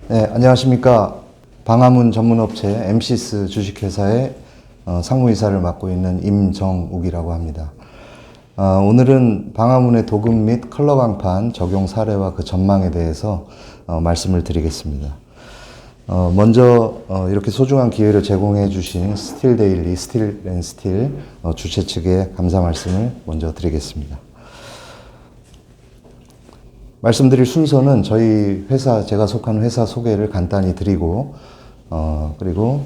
네, 안녕하십니까. 방화문 전문업체 MCS 주식회사의 상무이사를 맡고 있는 임정욱이라고 합니다. 오늘은 방화문의 도금 및 컬러 강판 적용 사례와 그 전망에 대해서 말씀을 드리겠습니다. 먼저 이렇게 소중한 기회를 제공해 주신 스틸데일리, 스틸앤스틸 주최 측에 감사 말씀을 먼저 드리겠습니다. 말씀드릴 순서는 저희 회사, 제가 속한 회사 소개를 간단히 드리고, 그리고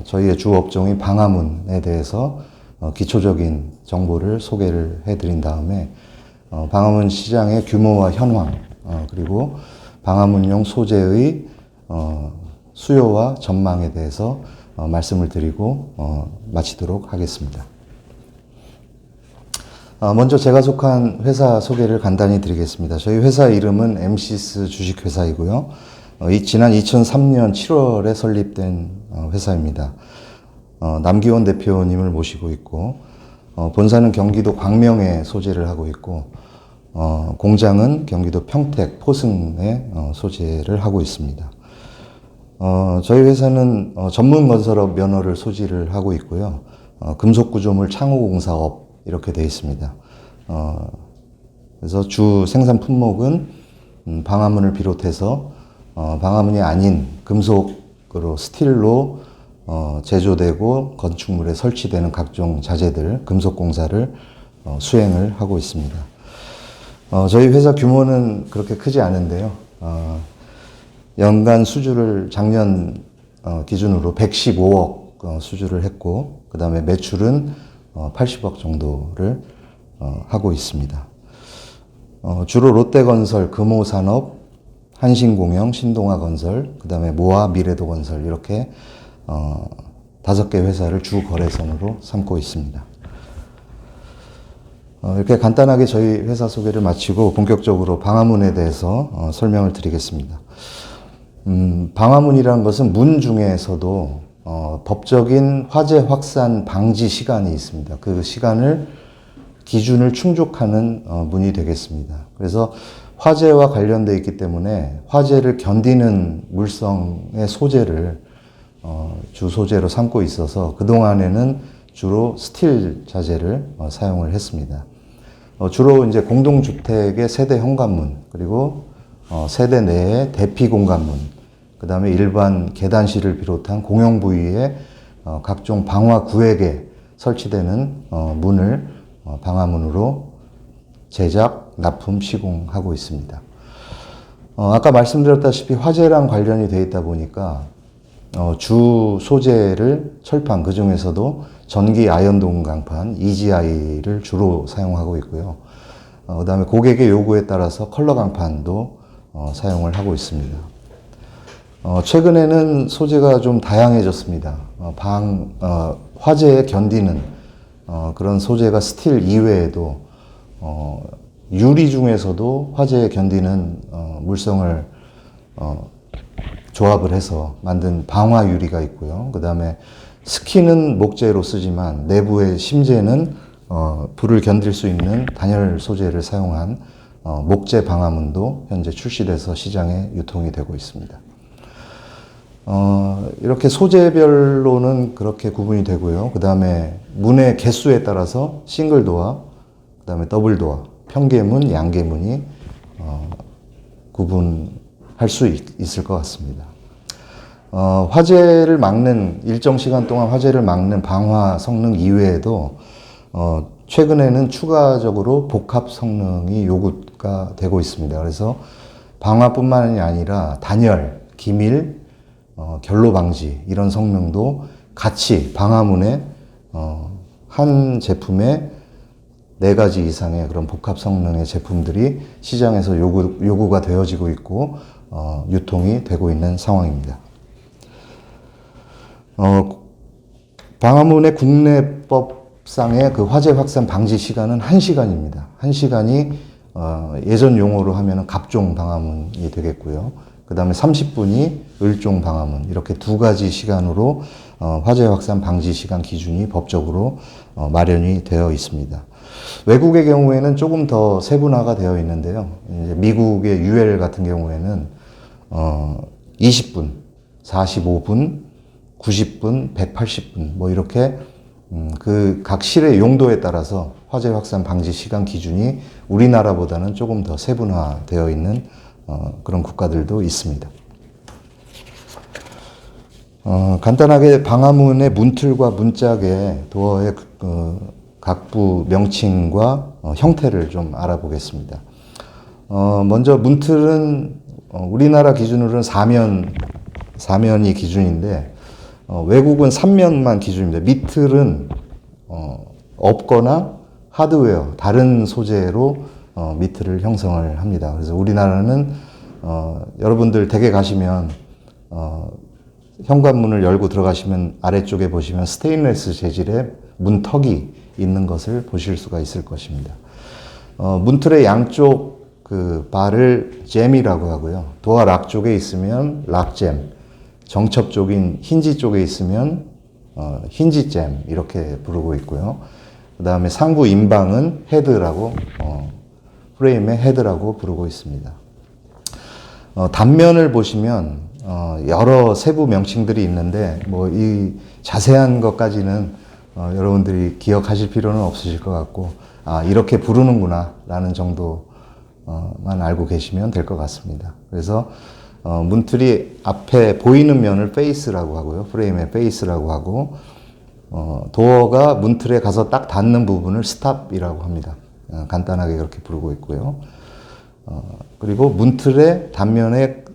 저희의 주 업종인 방화문에 대해서 기초적인 정보를 소개를 해드린 다음에 방화문 시장의 규모와 현황, 그리고 방화문용 소재의 수요와 전망에 대해서 말씀을 드리고 마치도록 하겠습니다. 먼저 제가 속한 회사 소개를 간단히 드리겠습니다. 저희 회사 이름은 MCS 주식회사이고요. 지난 2003년 7월에 설립된 회사입니다. 남기원 대표님을 모시고 있고, 본사는 경기도 광명에 소재를 하고 있고, 공장은 경기도 평택, 포승에 소재를 하고 있습니다. 저희 회사는 전문 건설업 면허를 소지를 하고 있고요. 금속구조물 창호공사업 이렇게 되어 있습니다. 그래서 주 생산 품목은 방화문을 비롯해서 방화문이 아닌 금속으로 스틸로 제조되고 건축물에 설치되는 각종 자재들, 금속공사를 수행을 하고 있습니다. 저희 회사 규모는 그렇게 크지 않은데요. 연간 수주를 작년 기준으로 115억 수주를 했고, 그 다음에 매출은 80억 정도를 하고 있습니다. 주로 롯데건설, 금호산업, 한신공영, 신동아건설, 그 다음에 모아, 미래도건설 이렇게 5개 회사를 주 거래선으로 삼고 있습니다. 이렇게 간단하게 저희 회사 소개를 마치고 본격적으로 방화문에 대해서 설명을 드리겠습니다. 방화문이라는 것은 문 중에서도 법적인 화재 확산 방지 시간이 있습니다. 그 시간을 기준을 충족하는 문이 되겠습니다. 그래서 화재와 관련되어 있기 때문에 화재를 견디는 물성의 소재를 주 소재로 삼고 있어서 그동안에는 주로 스틸 자재를 사용을 했습니다. 주로 이제 공동주택의 세대 현관문, 그리고 세대 내의 대피 공간문, 그 다음에 일반 계단실을 비롯한 공용 부위에 각종 방화 구획에 설치되는 문을 방화문으로 제작, 납품, 시공하고 있습니다. 아까 말씀드렸다시피 화재랑 관련이 되어 있다 보니까 주 소재를 철판, 그 중에서도 전기 아연동 강판, EGI를 주로 사용하고 있고요. 그 다음에 고객의 요구에 따라서 컬러 강판도 사용을 하고 있습니다. 최근에는 소재가 좀 다양해졌습니다. 화재에 견디는 그런 소재가 스틸 이외에도 유리 중에서도 화재에 견디는 물성을 조합을 해서 만든 방화 유리가 있고요. 그 다음에 스키는 목재로 쓰지만 내부의 심재는 불을 견딜 수 있는 단열 소재를 사용한 목재 방화문도 현재 출시돼서 시장에 유통이 되고 있습니다. 이렇게 소재별로는 그렇게 구분이 되고요. 그 다음에 문의 개수에 따라서 싱글 도어, 그 다음에 더블 도어, 평계문, 양계문이 구분할 수 있을 것 같습니다. 화재를 막는, 일정 시간 동안 화재를 막는 방화 성능 이외에도 최근에는 추가적으로 복합 성능이 요구가 되고 있습니다. 그래서 방화뿐만이 아니라 단열, 기밀, 결로 방지 이런 성능도 같이 방화문에 한 제품에 4가지 이상의 그런 복합 성능의 제품들이 시장에서 요구가 되어지고 있고 유통이 되고 있는 상황입니다. 방화문의 국내법상의 그 화재 확산 방지 시간은 1시간입니다. 1시간이 예전 용어로 하면 갑종 방화문이 되겠고요. 그 다음에 30분이 을종 방화문, 이렇게 2가지 시간으로 화재 확산 방지 시간 기준이 법적으로 마련이 되어 있습니다. 외국의 경우에는 조금 더 세분화가 되어 있는데요. 이제 미국의 UL 같은 경우에는 20분, 45분, 90분, 180분 뭐 이렇게 그 각 실의 용도에 따라서 화재 확산 방지 시간 기준이 우리나라보다는 조금 더 세분화되어 있는 그런 국가들도 있습니다. 간단하게 방화문의 문틀과 문짝의 도어의 각부 명칭과 형태를 좀 알아보겠습니다. 먼저 문틀은 우리나라 기준으로는 4면이 기준인데 외국은 3면만 기준입니다. 미틀은 없거나 하드웨어, 다른 소재로 미틀을 형성을 합니다. 그래서 우리나라는 여러분들 댁에 가시면 현관문을 열고 들어가시면 아래쪽에 보시면 스테인리스 재질의 문턱이 있는 것을 보실 수가 있을 것입니다. 문틀의 양쪽 그 바를 잼이라고 하고요. 도어 락 쪽에 있으면 락잼, 정첩 쪽인 힌지 쪽에 있으면 힌지잼 이렇게 부르고 있고요. 그 다음에 상부 인방은 헤드라고 프레임의 헤드라고 부르고 있습니다. 단면을 보시면 여러 세부 명칭들이 있는데 뭐 이 자세한 것까지는 여러분들이 기억하실 필요는 없으실 것 같고 이렇게 부르는구나 라는 정도만 알고 계시면 될 것 같습니다. 그래서 문틀이 앞에 보이는 면을 페이스라고 하고요. 프레임의 페이스라고 하고 도어가 문틀에 가서 딱 닿는 부분을 스탑이라고 합니다. 간단하게 그렇게 부르고 있고요. 그리고 문틀의 단면의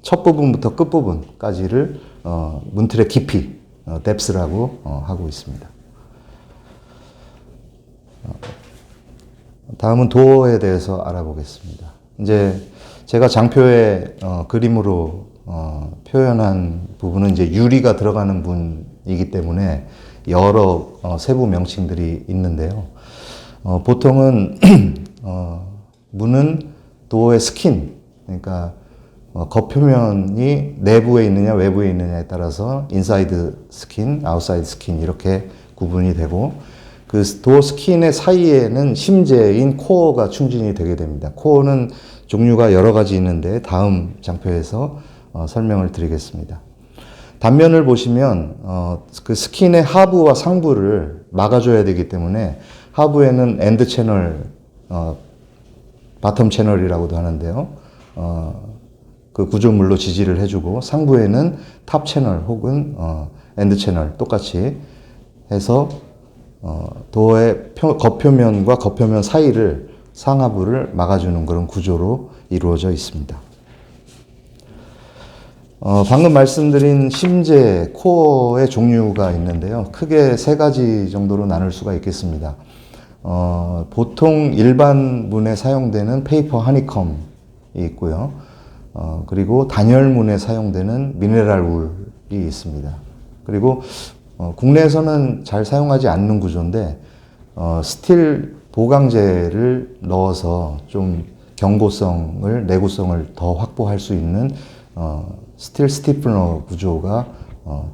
첫 부분부터 끝 부분까지를 문틀의 깊이, 뎁스라고 하고 있습니다. 다음은 도어에 대해서 알아보겠습니다. 이제 제가 장표에 그림으로 표현한 부분은 이제 유리가 들어가는 문이기 때문에 여러 세부 명칭들이 있는데요. 보통은 문은 도어의 스킨, 그러니까 겉표면이 내부에 있느냐 외부에 있느냐에 따라서 인사이드 스킨, 아웃사이드 스킨 이렇게 구분이 되고 그 도어 스킨의 사이에는 심재인 코어가 충진이 되게 됩니다. 코어는 종류가 여러 가지 있는데 다음 장표에서 설명을 드리겠습니다. 단면을 보시면 그 스킨의 하부와 상부를 막아줘야 되기 때문에 하부에는 엔드 채널, 바텀 채널이라고도 하는데요. 그 구조물로 지지를 해주고 상부에는 탑 채널 혹은 엔드 채널 똑같이 해서 도어의 겉표면과 겉표면 사이를 상하부를 막아주는 그런 구조로 이루어져 있습니다. 방금 말씀드린 심재, 코어의 종류가 있는데요. 크게 세 가지 정도로 나눌 수가 있겠습니다. 보통 일반 문에 사용되는 페이퍼 하니컴이 있고요. 그리고 단열문에 사용되는 미네랄 울이 있습니다. 그리고 국내에서는 잘 사용하지 않는 구조인데 스틸 보강재를 넣어서 좀 견고성을, 내구성을 더 확보할 수 있는 스틸 스티플러 구조가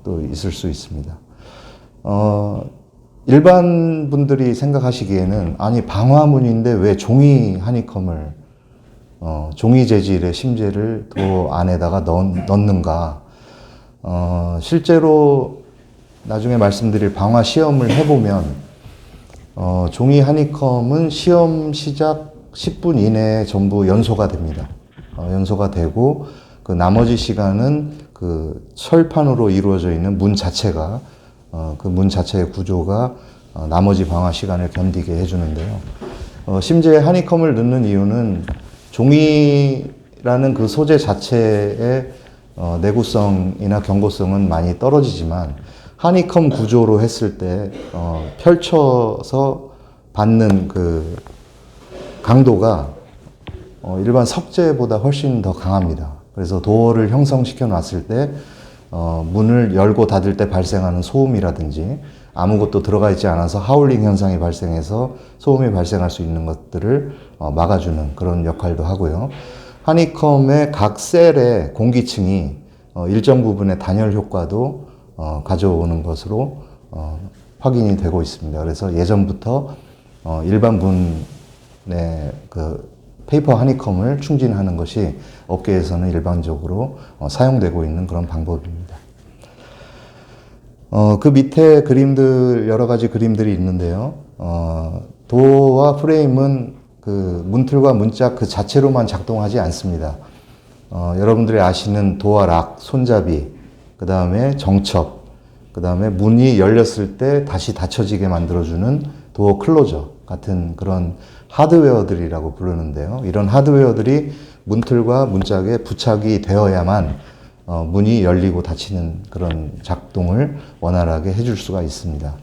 또 있을 수 있습니다. 일반 분들이 생각하시기에는 아니 방화문인데 왜 종이 하니컴을 종이 재질의 심재를 도어 안에다가 넣는가? 실제로 나중에 말씀드릴 방화 시험을 해보면 종이 하니컴은 시험 시작 10분 이내에 전부 연소가 됩니다. 연소가 되고 그 나머지 시간은 그 철판으로 이루어져 있는 문 자체가 그 문 자체의 구조가 나머지 방화 시간을 견디게 해주는데요. 심지어 하니컴을 넣는 이유는 종이라는 그 소재 자체의 내구성이나 견고성은 많이 떨어지지만 하니컴 구조로 했을 때 펼쳐서 받는 그 강도가 일반 석재보다 훨씬 더 강합니다. 그래서 도어를 형성시켜 놨을 때 문을 열고 닫을 때 발생하는 소음이라든지 아무것도 들어가 있지 않아서 하울링 현상이 발생해서 소음이 발생할 수 있는 것들을 막아주는 그런 역할도 하고요. 하니컴의 각 셀의 공기층이 일정 부분의 단열 효과도 가져오는 것으로 확인이 되고 있습니다. 그래서 예전부터 일반 문의 그 페이퍼 하니컴을 충진하는 것이 업계에서는 일반적으로 사용되고 있는 그런 방법입니다. 그 밑에 그림들, 여러 가지 그림들이 있는데요. 도어와 프레임은 그 문틀과 문짝 그 자체로만 작동하지 않습니다. 여러분들이 아시는 도어 락, 손잡이, 그 다음에 정첩, 그 다음에 문이 열렸을 때 다시 닫혀지게 만들어주는 도어 클로저 같은 그런 하드웨어들이라고 부르는데요. 이런 하드웨어들이 문틀과 문짝에 부착이 되어야만 문이 열리고 닫히는 그런 작동을 원활하게 해줄 수가 있습니다.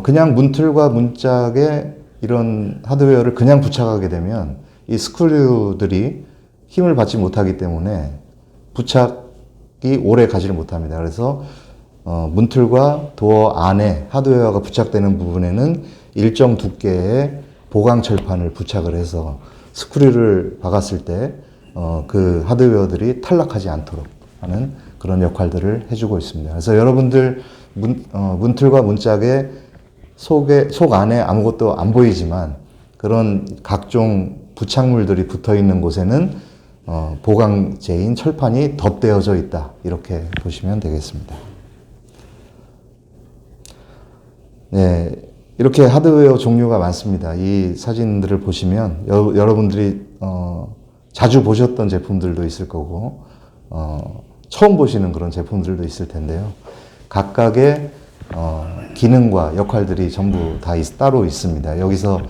그냥 문틀과 문짝에 이런 하드웨어를 그냥 부착하게 되면 이 스크류들이 힘을 받지 못하기 때문에 부착이 오래 가지를 못합니다. 그래서 문틀과 도어 안에 하드웨어가 부착되는 부분에는 일정 두께의 보강 철판을 부착을 해서 스크류를 박았을 때 그 하드웨어들이 탈락하지 않도록 하는 그런 역할들을 해주고 있습니다. 그래서 여러분들 문틀과 문짝의 속 안에 아무것도 안 보이지만 그런 각종 부착물들이 붙어 있는 곳에는 보강재인 철판이 덧대어져 있다. 이렇게 보시면 되겠습니다. 네, 이렇게 하드웨어 종류가 많습니다. 이 사진들을 보시면 여러분들이 자주 보셨던 제품들도 있을 거고 처음 보시는 그런 제품들도 있을 텐데요. 각각의 기능과 역할들이 전부 다 따로 있습니다. 여기서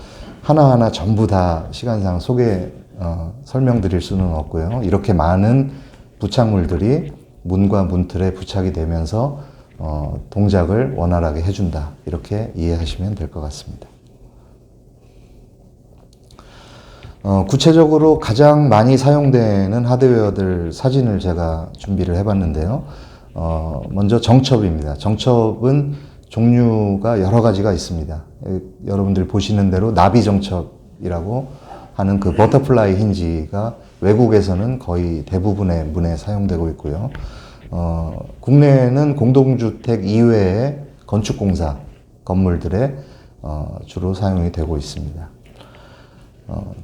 하나하나 전부 다 시간상 설명드릴 수는 없고요. 이렇게 많은 부착물들이 문과 문틀에 부착이 되면서 동작을 원활하게 해준다. 이렇게 이해하시면 될 것 같습니다. 구체적으로 가장 많이 사용되는 하드웨어들 사진을 제가 준비를 해봤는데요. 먼저 정첩입니다. 정첩은 종류가 여러 가지가 있습니다. 여러분들이 보시는 대로 나비 정첩이라고 하는 그 버터플라이 힌지가 외국에서는 거의 대부분의 문에 사용되고 있고요. 국내에는 공동주택 이외의 건축공사 건물들에 주로 사용이 되고 있습니다.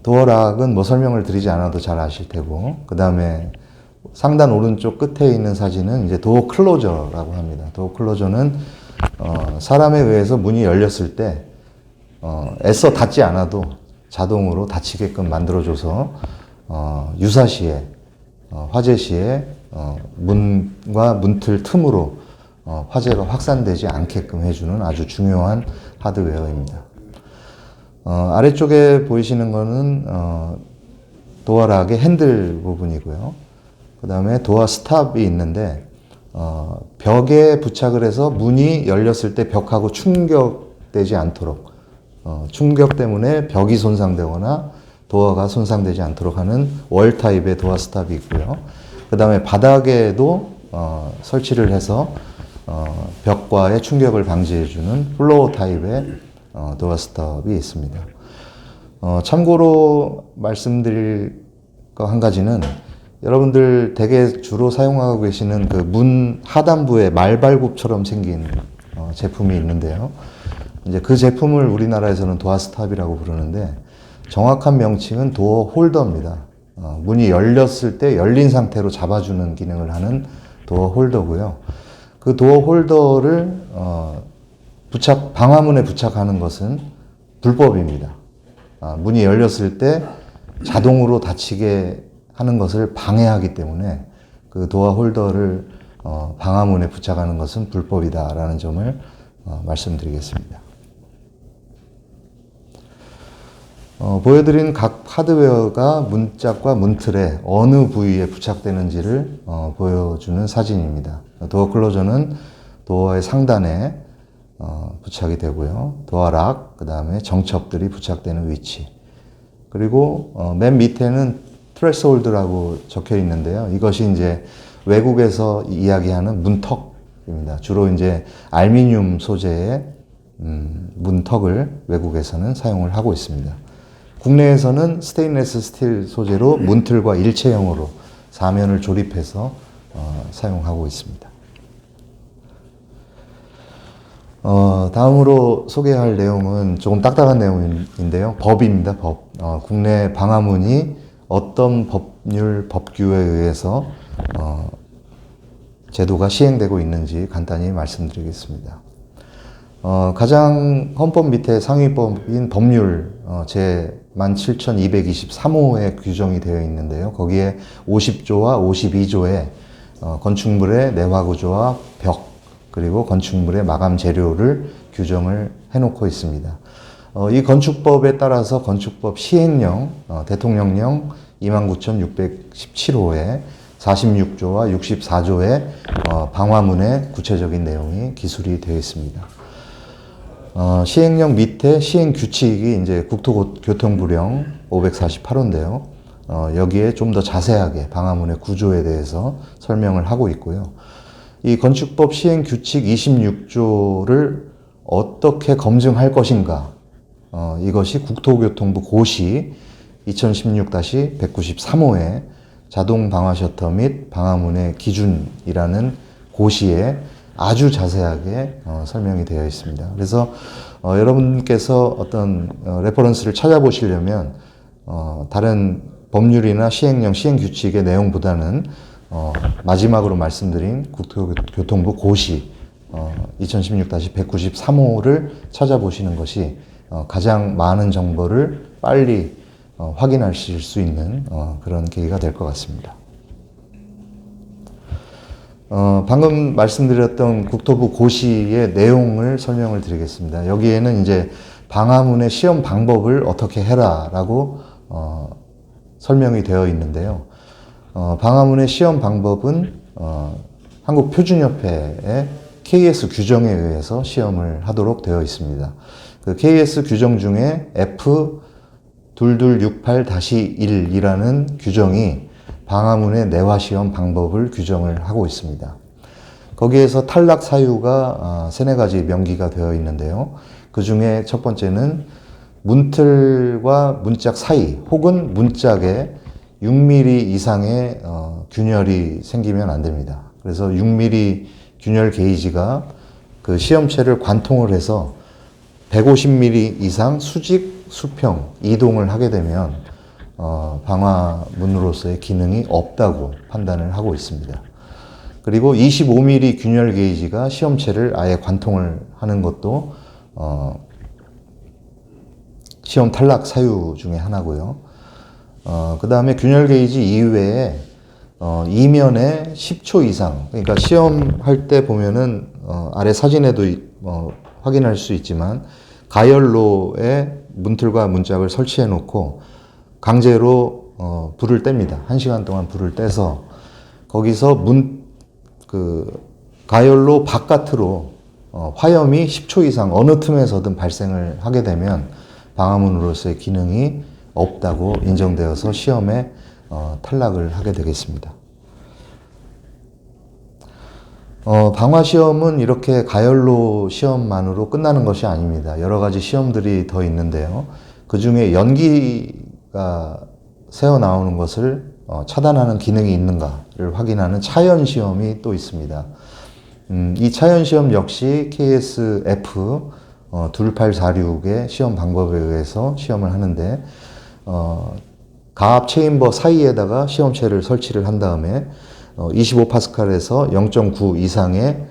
도어락은 뭐 설명을 드리지 않아도 잘 아실 테고, 그 다음에 상단 오른쪽 끝에 있는 사진은 이제 도어 클로저라고 합니다. 도어 클로저는 사람에 의해서 문이 열렸을 때 애써 닫지 않아도 자동으로 닫히게끔 만들어줘서 유사시에 화재 시에 문과 문틀 틈으로 화재가 확산되지 않게끔 해주는 아주 중요한 하드웨어입니다. 아래쪽에 보이시는 거는 도어락의 핸들 부분이고요. 그 다음에 도어 스탑이 있는데 벽에 부착을 해서 문이 열렸을 때 벽하고 충격되지 않도록 충격 때문에 벽이 손상되거나 도어가 손상되지 않도록 하는 월 타입의 도어 스탑이 있고요. 그 다음에 바닥에도 설치를 해서 벽과의 충격을 방지해주는 플로어 타입의 도어 스탑이 있습니다. 참고로 말씀드릴 거 한 가지는 여러분들 대개 주로 사용하고 계시는 그 문 하단부에 말발굽처럼 생긴 제품이 있는데요. 이제 그 제품을 우리나라에서는 도어 스탑이라고 부르는데 정확한 명칭은 도어 홀더입니다. 문이 열렸을 때 열린 상태로 잡아주는 기능을 하는 도어 홀더고요. 그 도어 홀더를 방화문에 부착하는 것은 불법입니다. 문이 열렸을 때 자동으로 닫히게 하는 것을 방해하기 때문에 그 도어 홀더를 방화문에 부착하는 것은 불법이다라는 점을 말씀드리겠습니다. 보여드린 각 하드웨어가 문짝과 문틀에 어느 부위에 부착되는지를 보여주는 사진입니다. 도어 클로저는 도어의 상단에 부착이 되고요. 도어 락, 그 다음에 정첩들이 부착되는 위치. 그리고 맨 밑에는 트레스홀드라고 적혀 있는데요. 이것이 이제 외국에서 이야기하는 문턱입니다. 주로 이제 알루미늄 소재의 문턱을 외국에서는 사용을 하고 있습니다. 국내에서는 스테인리스 스틸 소재로 문틀과 일체형으로 사면을 조립해서 사용하고 있습니다. 다음으로 소개할 내용은 조금 딱딱한 내용인데요. 법입니다. 법. 국내 방화문이 어떤 법률, 법규에 의해서 제도가 시행되고 있는지 간단히 말씀드리겠습니다. 가장 헌법 밑에 상위법인 법률 제 17,223호에 규정이 되어 있는데요. 거기에 50조와 52조에 건축물의 내화 구조와 벽, 그리고 건축물의 마감 재료를 규정을 해놓고 있습니다. 이 건축법에 따라서 건축법 시행령, 대통령령 29,617호에 46조와 64조에 방화문의 구체적인 내용이 기술이 되어 있습니다. 시행령 밑에 시행규칙이 이제 국토교통부령 548호인데요. 여기에 좀 더 자세하게 방화문의 구조에 대해서 설명을 하고 있고요. 이 건축법 시행규칙 26조를 어떻게 검증할 것인가, 이것이 국토교통부 고시 2016-193호에 자동 방화 셔터 및 방화문의 기준이라는 고시에 아주 자세하게 설명이 되어 있습니다. 그래서 여러분께서 어떤 레퍼런스를 찾아보시려면 다른 법률이나 시행령, 시행규칙의 내용보다는 마지막으로 말씀드린 국토교통부 고시 2016-193호를 찾아보시는 것이 가장 많은 정보를 빨리 확인하실 수 있는 그런 계기가 될 것 같습니다. 방금 말씀드렸던 국토부 고시의 내용을 설명을 드리겠습니다. 여기에는 이제 방화문의 시험 방법을 어떻게 해라라고 설명이 되어 있는데요. 방화문의 시험 방법은 한국표준협회의 KS 규정에 의해서 시험을 하도록 되어 있습니다. 그 KS 규정 중에 F2268-1이라는 규정이 방화문의 내화 시험 방법을 규정을 하고 있습니다. 거기에서 탈락 사유가 세네 가지 명기가 되어 있는데요. 그 중에 첫 번째는 문틀과 문짝 사이 혹은 문짝에 6mm 이상의 균열이 생기면 안 됩니다. 그래서 6mm 균열 게이지가 그 시험체를 관통을 해서 150mm 이상 수직, 수평 이동을 하게 되면 방화문으로서의 기능이 없다고 판단을 하고 있습니다. 그리고 25mm 균열 게이지가 시험체를 아예 관통을 하는 것도 시험 탈락 사유 중에 하나고요. 그 다음에 균열 게이지 이외에 이면에 10초 이상, 그러니까 시험할 때 보면은 아래 사진에도 확인할 수 있지만 가열로에 문틀과 문짝을 설치해 놓고 강제로 불을 뗍니다. 1시간 동안 불을 떼서 거기서 가열로 바깥으로 화염이 10초 이상 어느 틈에서든 발생을 하게 되면 방화문으로서의 기능이 없다고 인정되어서 시험에 탈락을 하게 되겠습니다. 방화 시험은 이렇게 가열로 시험만으로 끝나는 것이 아닙니다. 여러 가지 시험들이 더 있는데요. 그 중에 연기가 새어 나오는 것을 차단하는 기능이 있는가를 확인하는 차연 시험이 또 있습니다. 이 차연 시험 역시 KSF 2846의 시험 방법에 의해서 시험을 하는데 가압 체인버 사이에다가 시험체를 설치를 한 다음에 25파스칼에서 0.9 이상의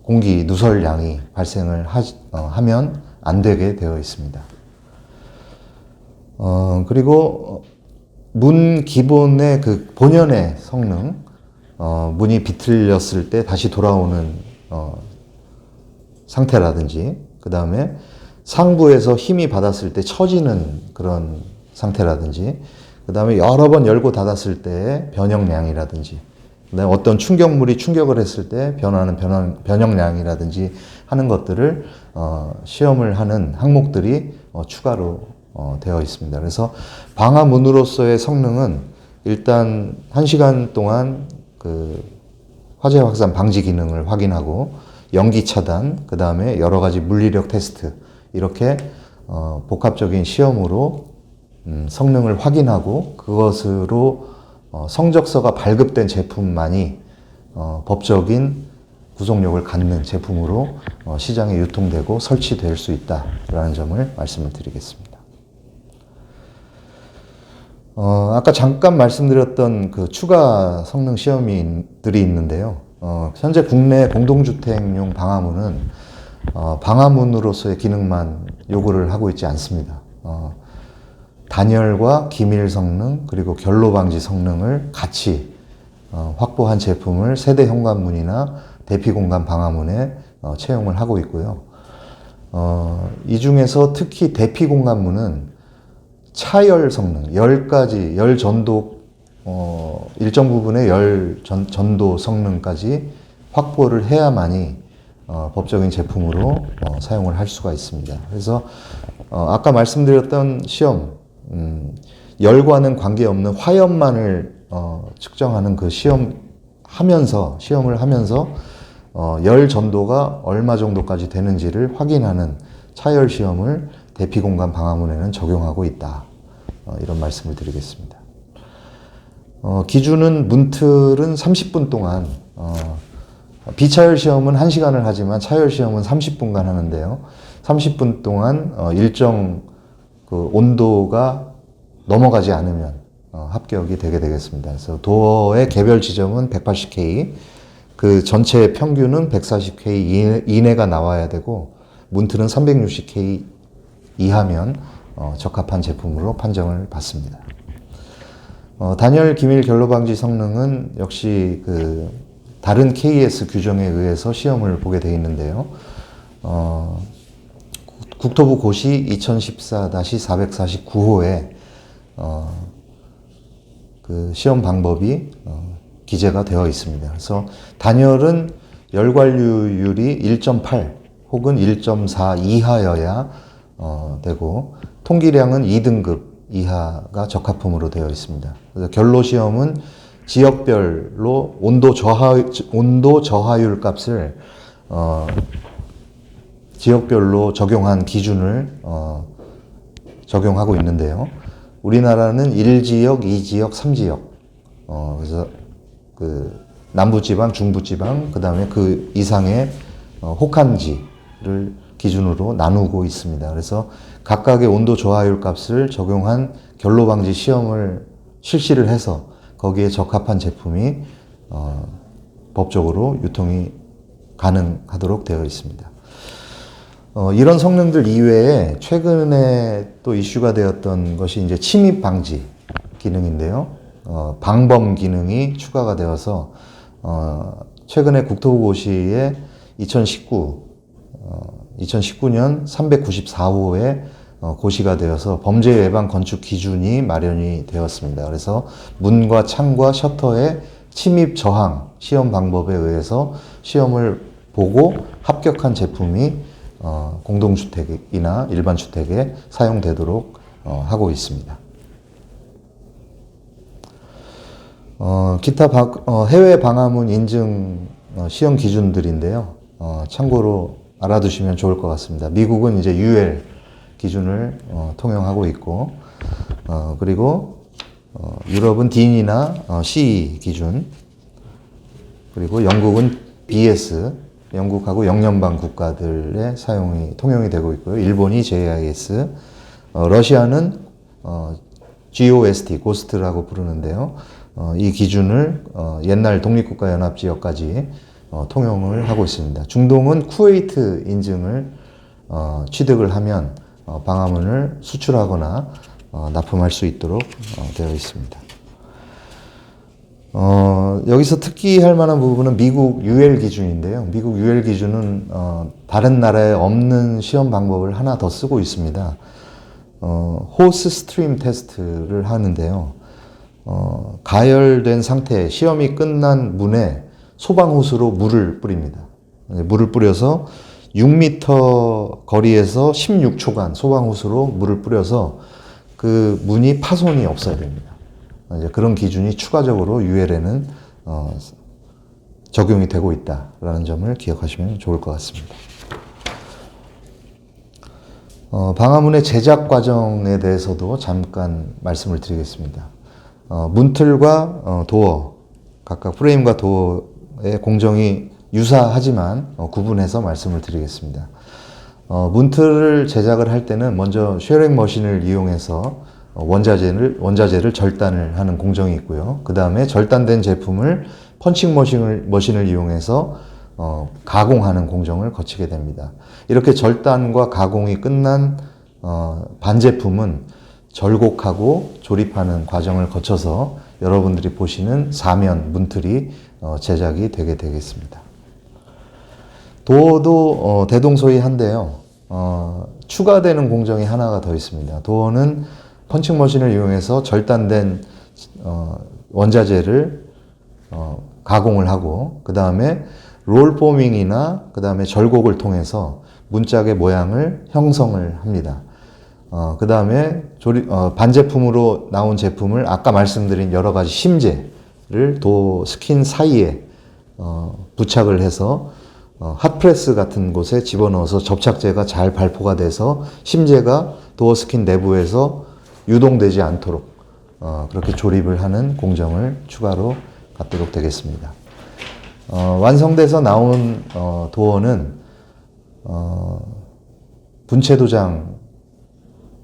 공기 누설량이 발생을 하면 안 되게 되어 있습니다. 그리고 문 기본의 그 본연의 성능, 문이 비틀렸을 때 다시 돌아오는 상태라든지, 그 다음에 상부에서 힘이 받았을 때 처지는 그런 상태라든지, 그 다음에 여러 번 열고 닫았을 때의 변형량이라든지, 그다음에 어떤 충격물이 충격을 했을 때 변하는 변형량이라든지 하는 것들을 시험을 하는 항목들이 추가로 되어 있습니다. 그래서 방화문으로서의 성능은 일단 1시간 동안 그 화재 확산 방지 기능을 확인하고 연기 차단, 그 다음에 여러 가지 물리력 테스트, 이렇게 복합적인 시험으로 성능을 확인하고 그것으로 성적서가 발급된 제품만이 법적인 구속력을 갖는 제품으로 시장에 유통되고 설치될 수 있다라는 점을 말씀을 드리겠습니다. 아까 잠깐 말씀드렸던 그 추가 성능 시험들이 있는데요. 현재 국내 공동주택용 방화문은 방화문으로서의 기능만 요구를 하고 있지 않습니다. 단열과 기밀 성능 그리고 결로 방지 성능을 같이 확보한 제품을 세대 현관문이나 대피 공간 방화문에 채용을 하고 있고요. 이 중에서 특히 대피 공간문은 차열 성능, 열 전도, 일정 부분의 전도 성능까지 확보를 해야만이 법적인 제품으로 사용을 할 수가 있습니다. 그래서 아까 말씀드렸던 시험, 열과는 관계없는 화염만을 측정하는 그 시험을 하면서 열 전도가 얼마 정도까지 되는지를 확인하는 차열 시험을 대피 공간 방화문에는 적용하고 있다. 이런 말씀을 드리겠습니다. 기준은 문틀은 30분 동안, 비차열 시험은 1시간을 하지만 차열 시험은 30분간 하는데요. 30분 동안 일정 그 온도가 넘어가지 않으면 합격이 되게 되겠습니다. 그래서 도어의 개별 지점은 180K, 그 전체 평균은 140K 이내가 나와야 되고 문틀은 360K 이하면 적합한 제품으로 판정을 받습니다. 단열 기밀 결로 방지 성능은 역시 그 다른 KS 규정에 의해서 시험을 보게 되어 있는데요. 국토부 고시 2014-449호에 그 시험 방법이 기재가 되어 있습니다. 그래서 단열은 열관류율이 1.8 혹은 1.4 이하여야 되고 통기량은 2등급 이하가 적합품으로 되어 있습니다. 그래서 결로 시험은 지역별로 온도 저하율 값을 지역별로 적용한 기준을 적용하고 있는데요. 우리나라는 1지역, 2지역, 3지역 그래서 그 남부지방, 중부지방, 그 다음에 그 이상의 혹한지를 기준으로 나누고 있습니다. 그래서 각각의 온도 저하율 값을 적용한 결로 방지 시험을 실시를 해서 거기에 적합한 제품이 법적으로 유통이 가능하도록 되어 있습니다. 이런 성능들 이외에 최근에 또 이슈가 되었던 것이 이제 침입 방지 기능인데요. 방범 기능이 추가가 되어서 최근에 국토부고시에 2019년 394호에 고시가 되어서 범죄 예방 건축 기준이 마련이 되었습니다. 그래서 문과 창과 셔터의 침입 저항 시험 방법에 의해서 시험을 보고 합격한 제품이 공동주택이나 일반 주택에 사용되도록 하고 있습니다. 기타 해외 방화문 인증 시험 기준들인데요. 참고로 알아두시면 좋을 것 같습니다. 미국은 이제 UL 기준을 통용하고 있고, 그리고 유럽은 DIN이나 CE 기준, 그리고 영국은 BS, 영국하고 영연방 국가들의 통용이 되고 있고요. 일본이 JIS, 러시아는 GOST, 고스트라고 부르는데요. 이 기준을 옛날 독립국가연합지역까지 통용을 하고 있습니다. 중동은 쿠웨이트 인증을 취득을 하면 방화문을 수출하거나 납품할 수 있도록 되어 있습니다. 여기서 특기할 만한 부분은 미국 UL 기준인데요. 미국 UL 기준은 다른 나라에 없는 시험 방법을 하나 더 쓰고 있습니다. 호스 스트림 테스트를 하는데요. 가열된 상태, 시험이 끝난 문에 소방호스로 물을 뿌립니다. 물을 뿌려서 6m 거리에서 16초간 소방호스로 물을 뿌려서 그 문이 파손이 없어야 됩니다. 이제 그런 기준이 추가적으로 UL에는 적용이 되고 있다라는 점을 기억하시면 좋을 것 같습니다. 방화문의 제작 과정에 대해서도 잠깐 말씀을 드리겠습니다. 문틀과 도어, 각각 프레임과 도어의 공정이 유사하지만 구분해서 말씀을 드리겠습니다. 문틀을 제작을 할 때는 먼저 쉐링 머신을 이용해서 원자재를 절단을 하는 공정이 있고요. 그 다음에 절단된 제품을 펀칭 머신을 이용해서 가공하는 공정을 거치게 됩니다. 이렇게 절단과 가공이 끝난 반제품은 절곡하고 조립하는 과정을 거쳐서 여러분들이 보시는 사면 문틀이 제작이 되게 되겠습니다. 도어도 대동소이한데요. 추가되는 공정이 하나가 더 있습니다. 도어는 펀칭 머신을 이용해서 절단된 원자재를 가공을 하고 그 다음에 롤 포밍이나 그 다음에 절곡을 통해서 문짝의 모양을 형성을 합니다. 그 다음에 반제품으로 나온 제품을 아까 말씀드린 여러 가지 심재를 도어 스킨 사이에 부착을 해서 핫프레스 같은 곳에 집어넣어서 접착제가 잘 발포가 돼서 심재가 도어 스킨 내부에서 유동되지 않도록 그렇게 조립을 하는 공정을 추가로 갖도록 되겠습니다. 완성돼서 나온 도어는 분체 도장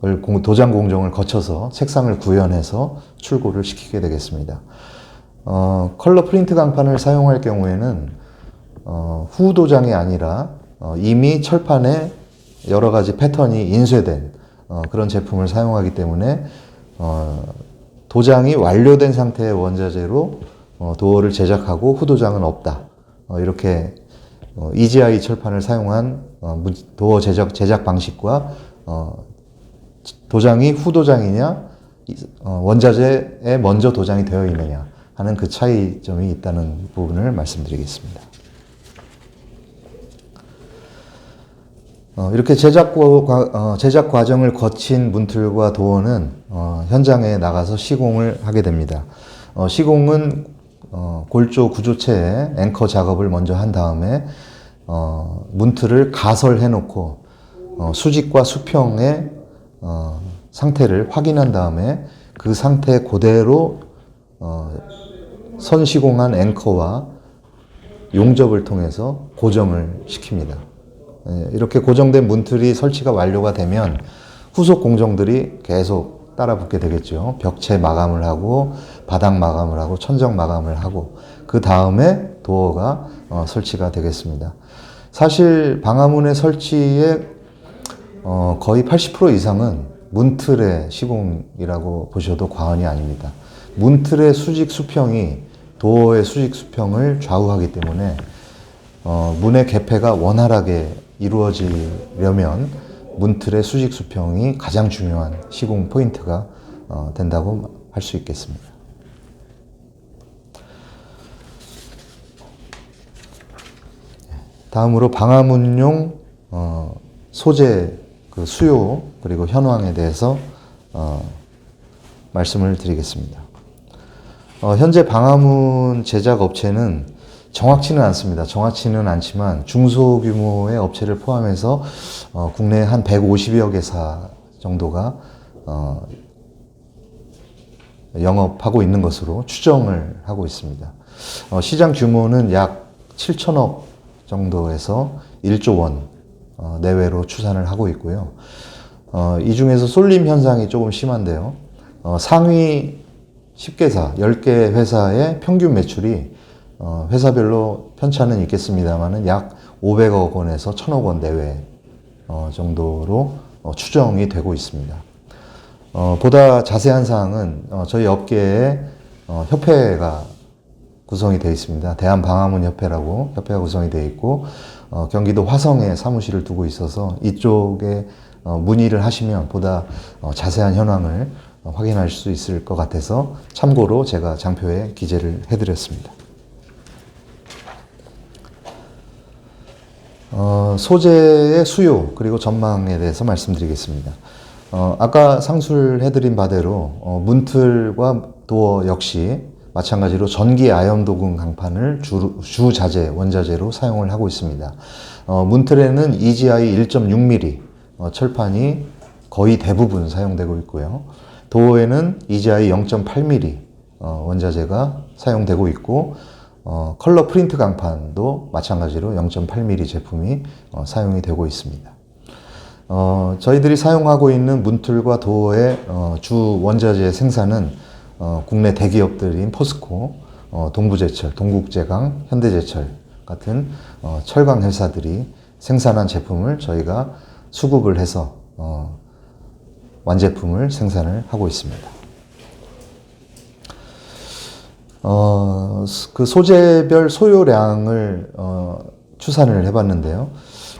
공정을 거쳐서 색상을 구현해서 출고를 시키게 되겠습니다. 컬러 프린트 강판을 사용할 경우에는 후 도장이 아니라 이미 철판에 여러 가지 패턴이 인쇄된 그런 제품을 사용하기 때문에 도장이 완료된 상태의 원자재로 도어를 제작하고 후 도장은 없다. 이렇게 EGI 철판을 사용한 도어 제작 방식과 도장이 후 도장이냐 원자재에 먼저 도장이 되어 있느냐 하는 그 차이점이 있다는 부분을 말씀드리겠습니다. 이렇게 제작 과정을 거친 문틀과 도어는 현장에 나가서 시공을 하게 됩니다. 시공은 골조 구조체에 앵커 작업을 먼저 한 다음에 문틀을 가설해 놓고 수직과 수평의 상태를 확인한 다음에 그 상태 그대로 선 시공한 앵커와 용접을 통해서 고정을 시킵니다. 이렇게 고정된 문틀이 설치가 완료가 되면 후속 공정들이 계속 따라 붙게 되겠죠. 벽체 마감을 하고 바닥 마감을 하고 천정 마감을 하고 그 다음에 도어가 설치가 되겠습니다. 사실 방화문의 설치의 거의 80% 이상은 문틀의 시공이라고 보셔도 과언이 아닙니다. 문틀의 수직 수평이 도어의 수직 수평을 좌우하기 때문에 문의 개폐가 원활하게 이루어지려면 문틀의 수직 수평이 가장 중요한 시공 포인트가 된다고 할 수 있겠습니다. 다음으로 방화문용 소재 그 수요 그리고 현황에 대해서 말씀을 드리겠습니다. 현재 방화문 제작 업체는 정확치는 않습니다. 정확치는 않지만 중소규모의 업체를 포함해서 국내 한 150여 개사 정도가 영업하고 있는 것으로 추정을 하고 있습니다. 시장 규모는 약 7천억 정도에서 1조 원 내외로 추산을 하고 있고요. 이 중에서 쏠림 현상이 조금 심한데요. 상위 10개사, 10개 회사의 평균 매출이 회사별로 편차는 있겠습니다만은 약 500억 원에서 1000억 원 내외 정도로 추정이 되고 있습니다. 보다 자세한 사항은 저희 업계에 협회가 구성이 되어 있습니다. 대한방화문협회라고 협회가 구성이 되어 있고 경기도 화성에 사무실을 두고 있어서 이쪽에 문의를 하시면 보다 자세한 현황을 확인할 수 있을 것 같아서 참고로 제가 장표에 기재를 해드렸습니다. 소재의 수요 그리고 전망에 대해서 말씀드리겠습니다. 아까 상술해드린 바대로 문틀과 도어 역시 마찬가지로 전기 아연 도금 강판을 주자재 원자재로 사용을 하고 있습니다. 문틀에는 EGI 1.6mm 철판이 거의 대부분 사용되고 있고요. 도어에는 EGI 0.8mm 원자재가 사용되고 있고 컬러 프린트 강판도 마찬가지로 0.8mm 제품이 사용이 되고 있습니다. 저희들이 사용하고 있는 문틀과 도어의 주 원자재 생산은 국내 대기업들인 포스코, 동부제철, 동국제강, 현대제철 같은 철강 회사들이 생산한 제품을 저희가 수급을 해서 완제품을 생산을 하고 있습니다. 그 소재별 소요량을 추산을 해봤는데요.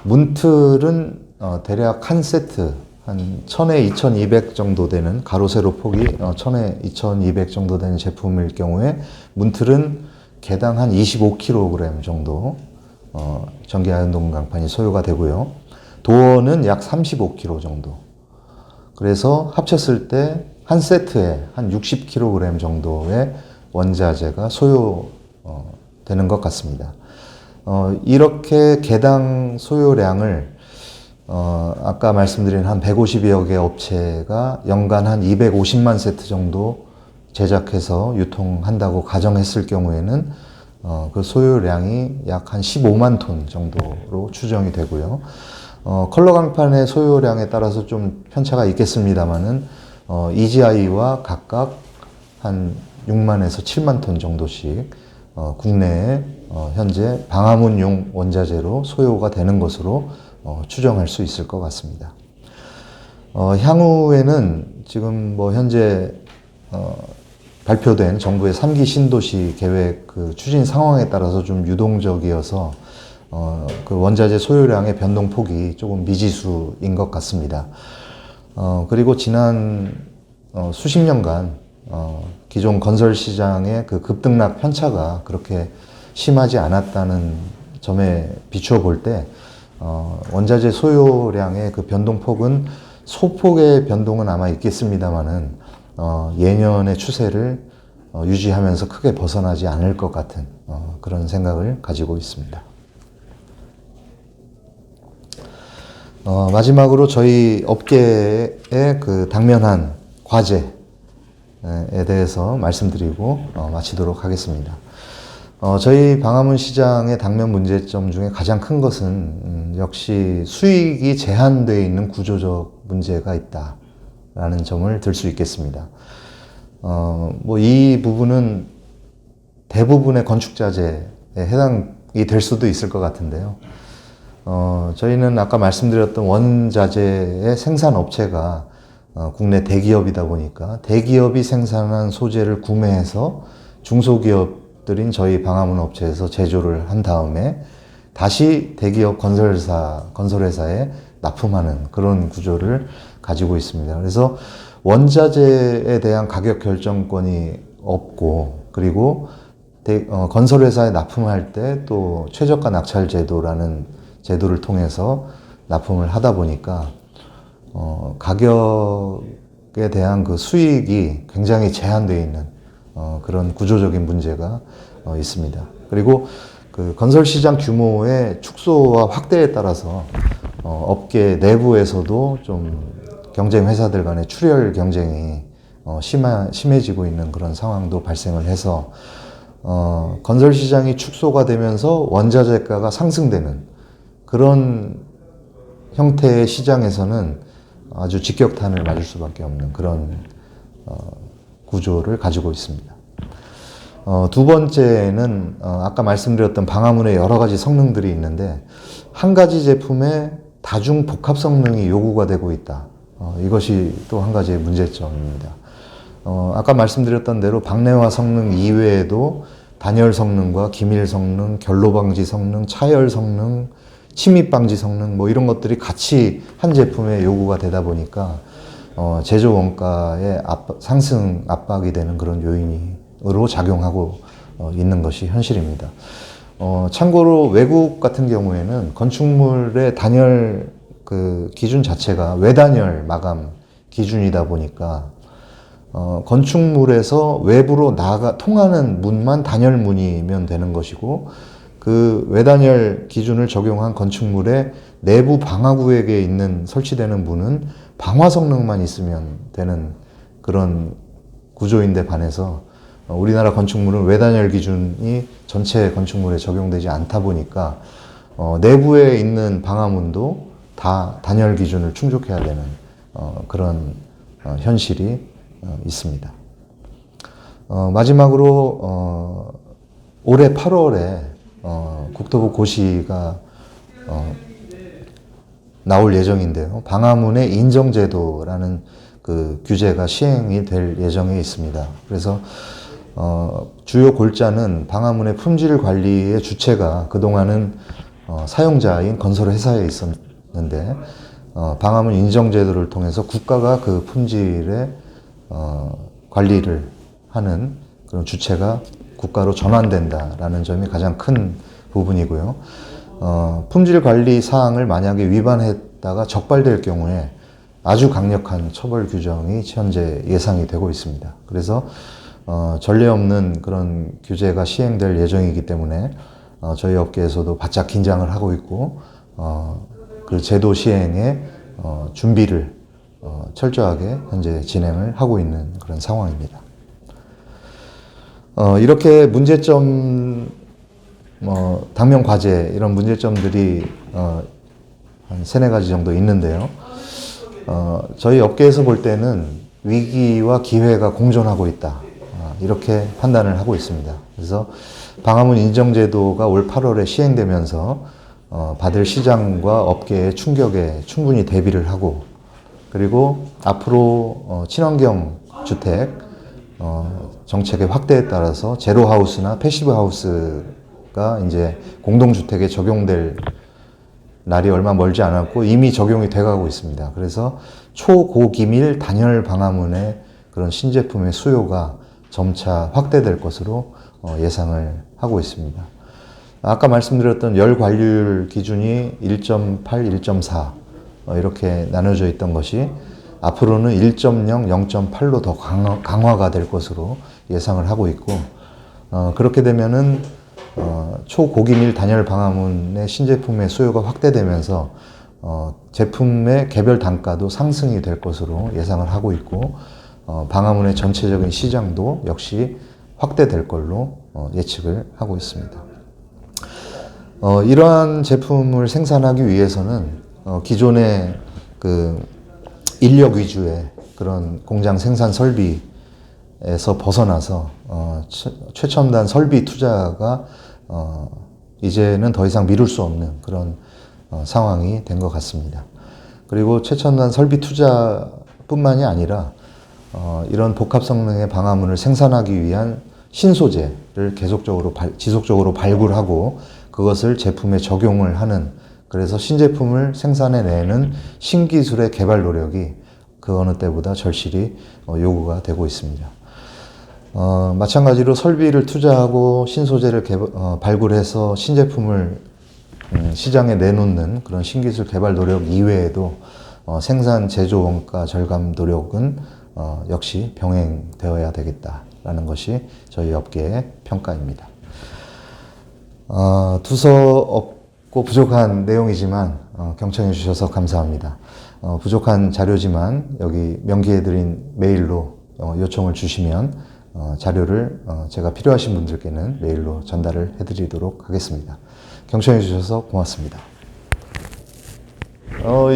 문틀은 대략 한 세트 한 1000에 2200 정도 되는 가로 세로 폭이 1000에 2200 정도 되는 제품일 경우에 문틀은 개당 한 25kg 정도 전기아연동 강판이 소요가 되고요. 도어는 약 35kg 정도. 그래서 합쳤을 때 한 세트에 한 60kg 정도의 원자재가 소요되는 것 같습니다. 이렇게 개당 소요량을 아까 말씀드린 한 150여 개 업체가 연간 한 250만 세트 정도 제작해서 유통한다고 가정했을 경우에는 그 소요량이 약 한 15만 톤 정도로 추정이 되고요. 컬러 강판의 소요량에 따라서 좀 편차가 있겠습니다만은 EGI와 각각 한 6만에서 7만 톤 정도씩 국내에 현재 방화문용 원자재로 소요가 되는 것으로 추정할 수 있을 것 같습니다. 향후에는 지금 현재 발표된 정부의 3기 신도시 계획 그 추진 상황에 따라서 좀 유동적이어서 그 원자재 소요량의 변동폭이 조금 미지수인 것 같습니다. 그리고 지난 수십 년간 기존 건설 시장의 그 급등락 편차가 그렇게 심하지 않았다는 점에 비추어 볼 때 원자재 소요량의 그 변동폭은 소폭의 변동은 아마 있겠습니다만은 예년의 추세를 유지하면서 크게 벗어나지 않을 것 같은 그런 생각을 가지고 있습니다. 마지막으로 저희 업계의 그 당면한 과제에 대해서 말씀드리고 마치도록 하겠습니다. 저희 방화문 시장의 당면 문제점 중에 가장 큰 것은 역시 수익이 제한되어 있는 구조적 문제가 있다라는 점을 들 수 있겠습니다. 이 부분은 대부분의 건축자재에 해당이 될 수도 있을 것 같은데요. 저희는 아까 말씀드렸던 원자재의 생산 업체가 국내 대기업이다 보니까 대기업이 생산한 소재를 구매해서 중소기업들인 저희 방화문 업체에서 제조를 한 다음에 다시 대기업 건설회사에 납품하는 그런 구조를 가지고 있습니다. 그래서 원자재에 대한 가격 결정권이 없고, 그리고 건설회사에 납품할 때 또 최저가 낙찰 제도라는 제도를 통해서 납품을 하다 보니까 가격에 대한 그 수익이 굉장히 제한되어 있는 그런 구조적인 문제가 있습니다. 그리고 그 건설 시장 규모의 축소와 확대에 따라서 업계 내부에서도 좀 경쟁 회사들 간의 출혈 경쟁이 심해지고 있는 그런 상황도 발생을 해서 건설 시장이 축소가 되면서 원자재가가 상승되는 그런 형태의 시장에서는 아주 직격탄을 맞을 수밖에 없는 그런 구조를 가지고 있습니다. 두 번째는 아까 말씀드렸던 방화문의 여러 가지 성능들이 있는데 한 가지 제품에 다중 복합 성능이 요구가 되고 있다. 이것이 또 한 가지의 문제점입니다. 아까 말씀드렸던 대로 박내화 성능 이외에도 단열 성능과 기밀 성능, 결로 방지 성능, 차열 성능, 침입 방지 성능 이런 것들이 같이 한 제품에 요구가 되다 보니까 제조 원가의 상승 압박이 되는 그런 요인으로 작용하고 있는 것이 현실입니다. 참고로 외국 같은 경우에는 건축물의 단열 그 기준 자체가 외단열 마감 기준이다 보니까 건축물에서 외부로 통하는 문만 단열문이면 되는 것이고, 그 외단열 기준을 적용한 건축물의 내부 방화구역에 설치되는 문은 방화 성능만 있으면 되는 그런 구조인데 반해서 우리나라 건축물은 외단열 기준이 전체 건축물에 적용되지 않다 보니까 내부에 있는 방화문도 다 단열 기준을 충족해야 되는 그런 현실이 있습니다. 마지막으로 올해 8월에 국토부 고시가 나올 예정인데요. 방화문의 인정제도라는 그 규제가 시행이 될 예정에 있습니다. 그래서 주요 골자는 방화문의 품질 관리의 주체가 그동안은 사용자인 건설회사에 있었는데 방화문 인정제도를 통해서 국가가 그 품질의 관리를 하는 그런 주체가 국가로 전환된다라는 점이 가장 큰 부분이고요. 품질 관리 사항을 만약에 위반했다가 적발될 경우에 아주 강력한 처벌 규정이 현재 예상이 되고 있습니다. 그래서 전례 없는 그런 규제가 시행될 예정이기 때문에 저희 업계에서도 바짝 긴장을 하고 있고 그 제도 시행에 준비를 철저하게 현재 진행을 하고 있는 그런 상황입니다. 이렇게 문제점, 당면 과제 이런 문제점들이 한 세네 가지 정도 있는데요. 저희 업계에서 볼 때는 위기와 기회가 공존하고 있다. 이렇게 판단을 하고 있습니다. 그래서 방화문 인정제도가 올 8월에 시행되면서 받을 시장과 업계의 충격에 충분히 대비를 하고 그리고 앞으로 친환경 주택 정책의 확대에 따라서 제로하우스나 패시브하우스가 이제 공동주택에 적용될 날이 얼마 멀지 않았고 이미 적용이 돼가고 있습니다. 그래서 초고기밀 단열 방화문의 그런 신제품의 수요가 점차 확대될 것으로 예상을 하고 있습니다. 아까 말씀드렸던 열 관리율 기준이 1.8, 1.4 이렇게 나눠져 있던 것이 앞으로는 1.0, 0.8로 더 강화가 될 것으로 예상을 하고 있고 그렇게 되면은 초고기밀 단열 방화문의 신제품의 수요가 확대되면서 제품의 개별 단가도 상승이 될 것으로 예상을 하고 있고 방화문의 전체적인 시장도 역시 확대될 걸로 예측을 하고 있습니다. 이러한 제품을 생산하기 위해서는 기존의 그 인력 위주의 그런 공장 생산 설비에서 벗어나서 최첨단 설비 투자가 이제는 더 이상 미룰 수 없는 그런 상황이 된 것 같습니다. 그리고 최첨단 설비 투자뿐만이 아니라 이런 복합 성능의 방화문을 생산하기 위한 신소재를 지속적으로 발굴하고 그것을 제품에 적용을 하는 그래서 신제품을 생산해내는 신기술의 개발 노력이 그 어느 때보다 절실히 요구가 되고 있습니다. 마찬가지로 설비를 투자하고 신소재를 발굴해서 신제품을 시장에 내놓는 그런 신기술 개발 노력 이외에도 생산 제조 원가 절감 노력은 역시 병행되어야 되겠다라는 것이 저희 업계의 평가입니다. 두서 없고 부족한 내용이지만 경청해 주셔서 감사합니다. 부족한 자료지만 여기 명기해드린 메일로 요청을 주시면 자료를 제가 필요하신 분들께는 메일로 전달을 해드리도록 하겠습니다. 경청해 주셔서 고맙습니다.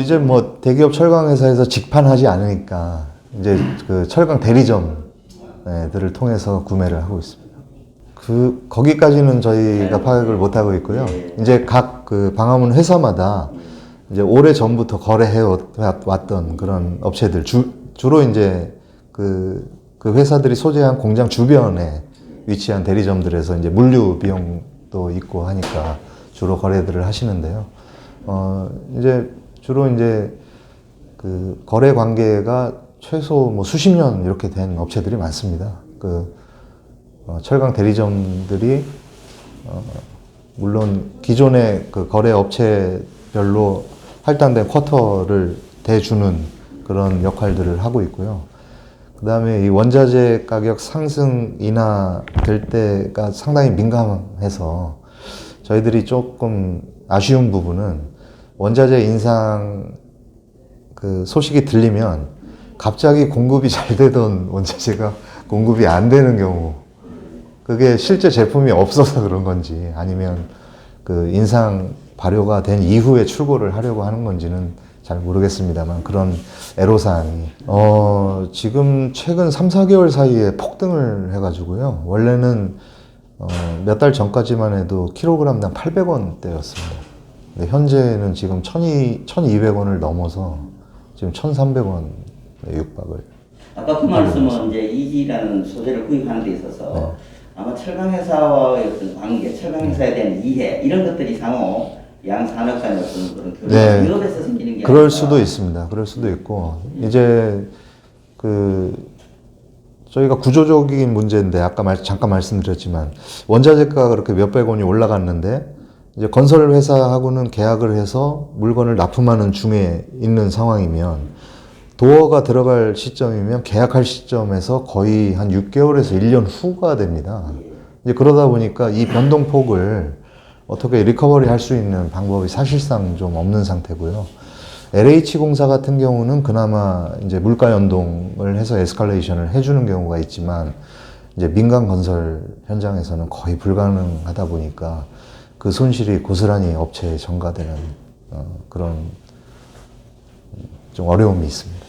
이제 뭐 대기업 철강회사에서 직판하지 않으니까 이제 그 철강 대리점들을 통해서 구매를 하고 있습니다. 거기까지는 저희가 파악을 못 하고 있고요. 이제 각 그 방화문 회사마다 이제 오래 전부터 거래해 왔던 그런 업체들 주로 이제 그 회사들이 소재한 공장 주변에 위치한 대리점들에서 이제 물류 비용도 있고 하니까 주로 거래들을 하시는데요. 이제 주로 이제 그 거래 관계가 최소 뭐 수십 년 이렇게 된 업체들이 많습니다. 철강 대리점들이 물론 기존의 그 거래 업체별로 할당된 쿼터를 대주는 그런 역할들을 하고 있고요. 그 다음에 이 원자재 가격 상승 인하 될 때가 상당히 민감해서 저희들이 조금 아쉬운 부분은 원자재 인상 그 소식이 들리면 갑자기 공급이 잘 되던 원자재가 공급이 안 되는 경우 그게 실제 제품이 없어서 그런 건지 아니면 그 인상 발효가 된 이후에 출고를 하려고 하는 건지는 잘 모르겠습니다만 그런 애로사항이 지금 최근 3, 4개월 사이에 폭등을 해가지고요. 원래는 몇 달 전까지만 해도 킬로그램당 800원대였습니다. 근데 현재는 지금 1200원을 넘어서 지금 1300원에 육박을. 아까 그 말씀은 이제 이지라는 소재를 구입하는 데 있어서 네. 아마 철강 회사와의 어떤 관계, 철강 회사에 대한 이해 이런 것들이 상호 양 산업 간의 어떤 그런 교류, 네. 유럽에서 생기는 게 그럴 아닐까. 수도 있습니다. 그럴 수도 있고 이제 저희가 구조적인 문제인데 아까 잠깐 말씀드렸지만 원자재가가 그렇게 몇백 원이 올라갔는데 이제 건설 회사하고는 계약을 해서 물건을 납품하는 중에 있는 상황이면 도어가 들어갈 시점이면 계약할 시점에서 거의 한 6개월에서 1년 후가 됩니다. 이제 그러다 보니까 이 변동폭을 어떻게 리커버리 할 수 있는 방법이 사실상 좀 없는 상태고요. LH공사 같은 경우는 그나마 이제 물가 연동을 해서 에스컬레이션을 해주는 경우가 있지만 이제 민간 건설 현장에서는 거의 불가능하다 보니까 그 손실이 고스란히 업체에 전가되는 그런 좀 어려움이 있습니다.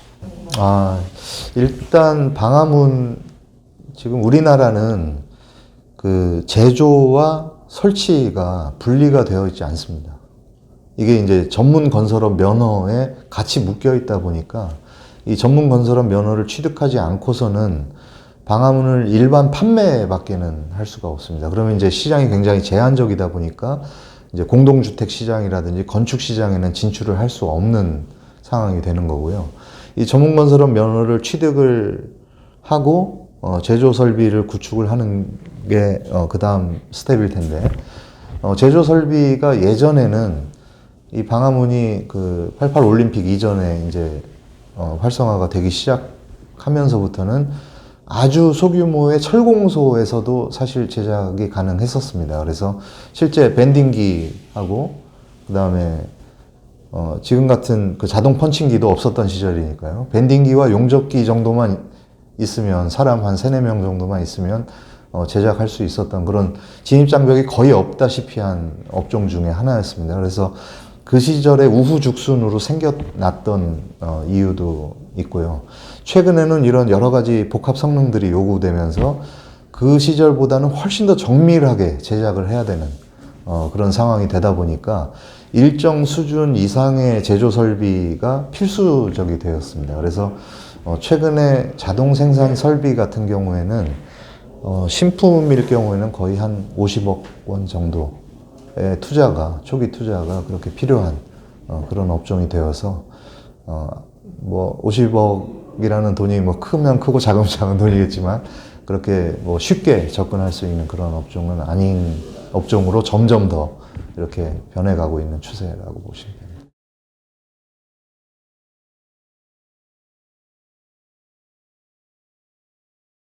일단 방화문 지금 우리나라는 그 제조와 설치가 분리가 되어 있지 않습니다. 이게 이제 전문 건설업 면허에 같이 묶여 있다 보니까 이 전문 건설업 면허를 취득하지 않고서는 방화문을 일반 판매밖에는 할 수가 없습니다. 그러면 이제 시장이 굉장히 제한적이다 보니까 이제 공동주택 시장이라든지 건축 시장에는 진출을 할 수 없는 상황이 되는 거고요. 이 전문 건설업 면허를 취득을 하고 제조 설비를 구축을 하는 게 그 다음 스텝일 텐데 제조 설비가 예전에는 이 방화문이 그 88 올림픽 이전에 이제 활성화가 되기 시작하면서부터는 아주 소규모의 철공소에서도 사실 제작이 가능했었습니다. 그래서 실제 밴딩기하고 그 다음에 지금 같은 그 자동 펀칭기도 없었던 시절이니까요. 밴딩기와 용접기 정도만 있으면 사람 한 3, 4명 정도만 있으면 제작할 수 있었던 그런 진입장벽이 거의 없다시피 한 업종 중에 하나였습니다. 그래서 그 시절에 우후죽순으로 생겨났던 이유도 있고요. 최근에는 이런 여러 가지 복합 성능들이 요구되면서 그 시절보다는 훨씬 더 정밀하게 제작을 해야 되는 그런 상황이 되다 보니까 일정 수준 이상의 제조 설비가 필수적이 되었습니다. 그래서 최근에 자동 생산 설비 같은 경우에는 신품일 경우에는 거의 한 50억 원 정도의 투자가, 초기 투자가 그렇게 필요한 그런 업종이 되어서 뭐 50억이라는 돈이 뭐 크면 크고 작으면 작은 돈이겠지만 그렇게 뭐 쉽게 접근할 수 있는 그런 업종은 아닌 업종으로 점점 더 이렇게 변해가고 있는 추세라고 보시면 됩니다.